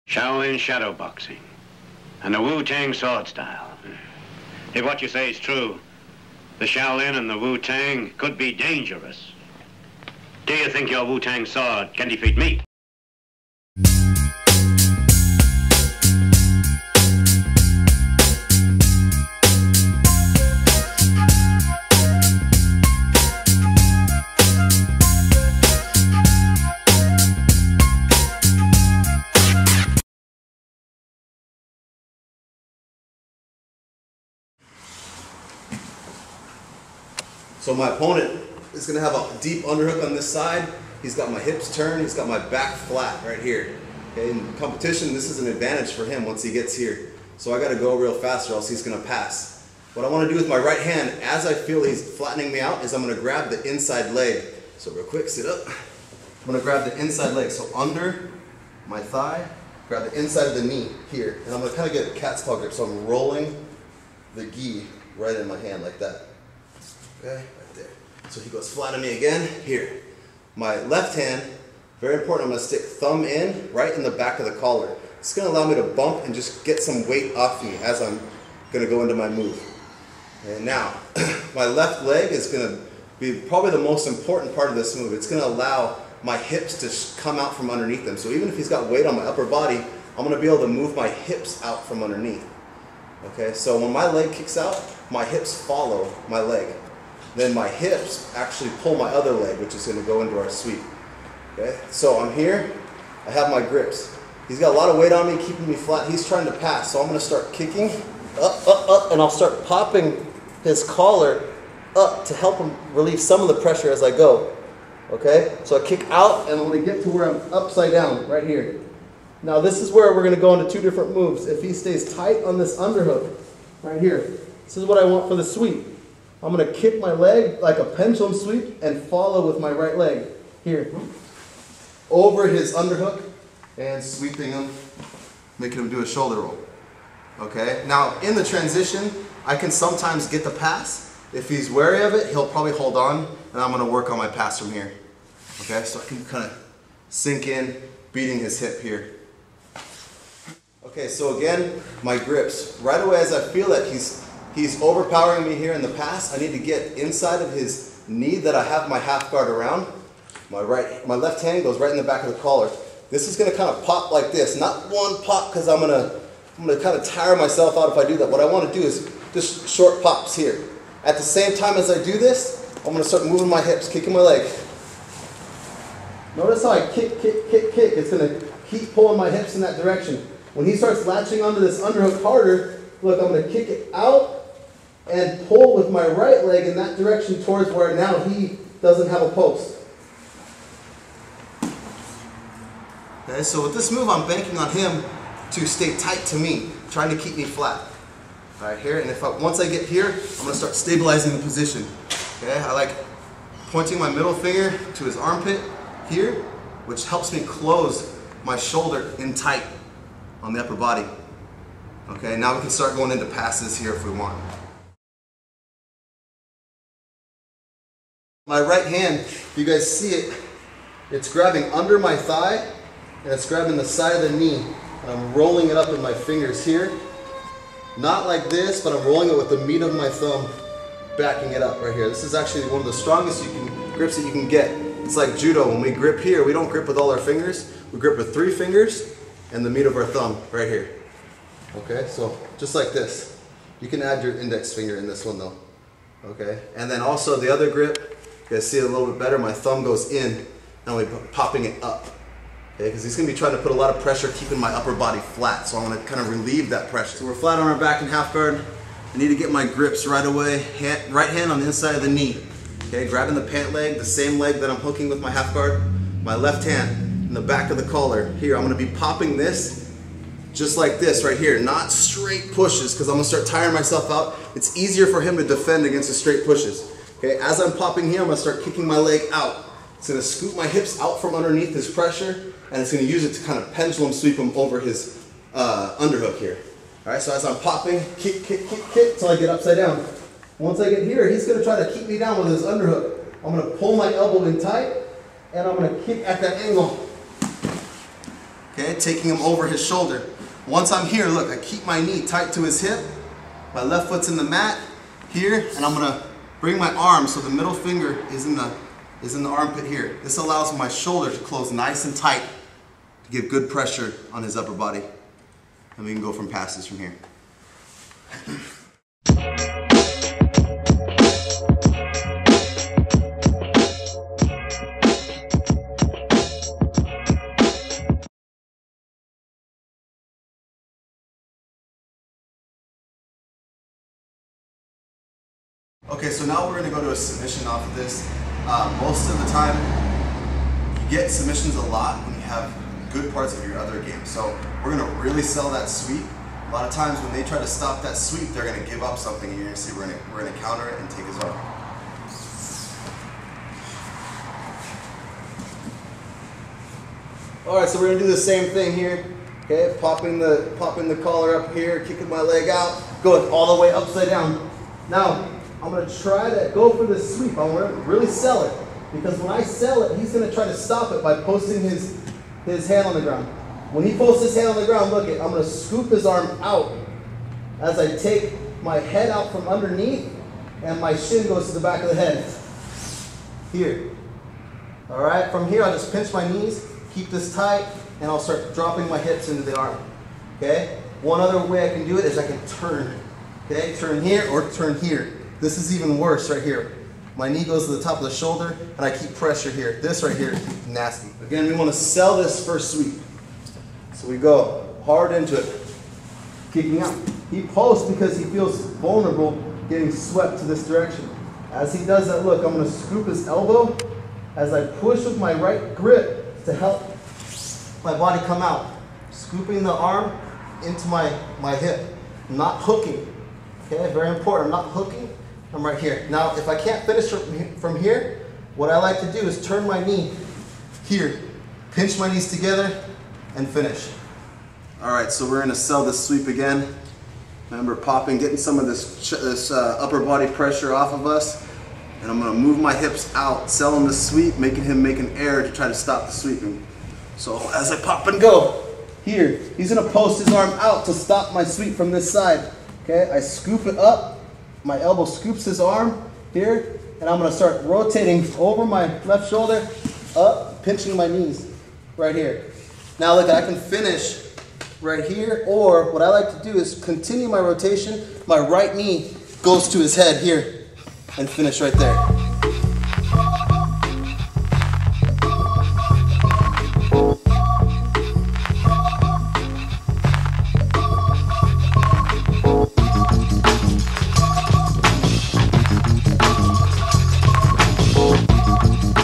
Shaolin shadow boxing and the Wu-Tang sword style. If what you say is true, the Shaolin and the Wu-Tang could be dangerous. Do you think your Wu-Tang sword can defeat me? So my opponent is going to have a deep underhook on this side. He's got my hips turned. He's got my back flat right here. Okay, in competition, this is an advantage for him once he gets here. So I got to go real fast or else he's going to pass. What I want to do with my right hand, as I feel he's flattening me out, is I'm going to grab the inside leg. So real quick, sit up. I'm going to grab the inside leg. So under my thigh, grab the inside of the knee here. And I'm going to kind of get a cat's paw grip. So I'm rolling the gi right in my hand like that. Okay, right there. So he goes flat on me again, here. My left hand, very important, I'm going to stick thumb in, right in the back of the collar. It's going to allow me to bump and just get some weight off me as I'm going to go into my move. And now, my left leg is going to be probably the most important part of this move. It's going to allow my hips to come out from underneath them. So even if he's got weight on my upper body, I'm going to be able to move my hips out from underneath. Okay, so when my leg kicks out, my hips follow my leg. Then my hips actually pull my other leg, which is going to go into our sweep. Okay, so I'm here, I have my grips. He's got a lot of weight on me, keeping me flat. He's trying to pass, so I'm going to start kicking up, and I'll start popping his collar up to help him relieve some of the pressure as I go. Okay, so I kick out, and I'm going to get to where I'm upside down, right here. Now this is where we're going to go into two different moves. If he stays tight on this underhook, right here, this is what I want for the sweep. I'm going to kick my leg like a pendulum sweep and follow with my right leg here over his underhook and sweeping him, making him do a shoulder roll. Okay, now in the transition, I can sometimes get the pass. If he's wary of it, he'll probably hold on, and I'm going to work on my pass from here. Okay, so I can kind of sink in, beating his hip here. Okay, so again, my grips. Right away as I feel that he's overpowering me here in the pass, I need to get inside of his knee that I have my half guard around. My left hand goes right in the back of the collar. This is going to kind of pop like this. Not one pop because I'm going to kind of tire myself out if I do that. What I want to do is just short pops here. At the same time as I do this, I'm going to start moving my hips, kicking my leg. Notice how I kick, kick, kick, kick. It's going to keep pulling my hips in that direction. When he starts latching onto this underhook harder, look, I'm going to kick it out and pull with my right leg in that direction towards where now he doesn't have a post. Okay, so with this move, I'm banking on him to stay tight to me, trying to keep me flat. All right, here, and once I get here, I'm going to start stabilizing the position. Okay, I like pointing my middle finger to his armpit here, which helps me close my shoulder in tight on the upper body. Okay, now we can start going into passes here if we want. My right hand, if you guys see it, it's grabbing under my thigh and it's grabbing the side of the knee. And I'm rolling it up in my fingers here. Not like this, but I'm rolling it with the meat of my thumb, backing it up right here. This is actually one of the strongest grips that you can get. It's like judo. When we grip here, we don't grip with all our fingers. We grip with 3 fingers and the meat of our thumb right here. Okay, so just like this. You can add your index finger in this one though. Okay, and then also the other grip, you guys see it a little bit better, my thumb goes in and we're popping it up. Okay, because he's going to be trying to put a lot of pressure keeping my upper body flat, so I want to kind of relieve that pressure. So we're flat on our back in half guard. I need to get my grips right away. Right hand on the inside of the knee. Okay, grabbing the pant leg, the same leg that I'm hooking with my half guard. My left hand in the back of the collar. Here, I'm going to be popping this just like this right here. Not straight pushes because I'm going to start tiring myself out. It's easier for him to defend against the straight pushes. Okay, as I'm popping here, I'm going to start kicking my leg out. It's going to scoop my hips out from underneath his pressure, and it's going to use it to kind of pendulum sweep him over his underhook here. All right, so as I'm popping, kick, kick, kick, kick, until I get upside down. Once I get here, he's going to try to keep me down with his underhook. I'm going to pull my elbow in tight, and I'm going to kick at that angle. Okay, taking him over his shoulder. Once I'm here, look, I keep my knee tight to his hip. My left foot's in the mat here, and I'm gonna bring my arm so the middle finger is in the armpit here. This allows my shoulder to close nice and tight to give good pressure on his upper body. And we can go from passes from here. Okay, so now we're going to go to a submission off of this. Most of the time, you get submissions a lot when you have good parts of your other game. So we're going to really sell that sweep. A lot of times when they try to stop that sweep, they're going to give up something, and you're going to see we're going to counter it and take his arm. All right, so we're going to do the same thing here. Okay, popping the collar up here, kicking my leg out, going all the way upside down. Now, I'm going to try to go for this sweep. I'm going to really sell it, because when I sell it, he's going to try to stop it by posting his hand on the ground. When he posts his hand on the ground, look it, I'm going to scoop his arm out as I take my head out from underneath, and my shin goes to the back of the head. Here. All right, from here I'll just pinch my knees, keep this tight, and I'll start dropping my hips into the arm. Okay? One other way I can do it is I can turn. Okay, turn here or turn here. This is even worse right here. My knee goes to the top of the shoulder, and I keep pressure here. This right here is nasty. Again, we want to sell this first sweep. So we go hard into it, kicking out. He posts because he feels vulnerable getting swept to this direction. As he does that, look, I'm going to scoop his elbow as I push with my right grip to help my body come out. Scooping the arm into my hip, not hooking. Okay, very important, I'm not hooking. I'm right here. Now, if I can't finish from here, what I like to do is turn my knee here, pinch my knees together, and finish. All right, so we're gonna sell this sweep again. Remember, popping, getting some of this upper body pressure off of us, and I'm gonna move my hips out, selling the sweep, making him make an air to try to stop the sweeping. So as I pop and go, here, he's gonna post his arm out to stop my sweep from this side. Okay, I scoop it up. My elbow scoops his arm here, and I'm going to start rotating over my left shoulder, up, pinching my knees right here. Now look, I can finish right here, or what I like to do is continue my rotation. My right knee goes to his head here and finish right there.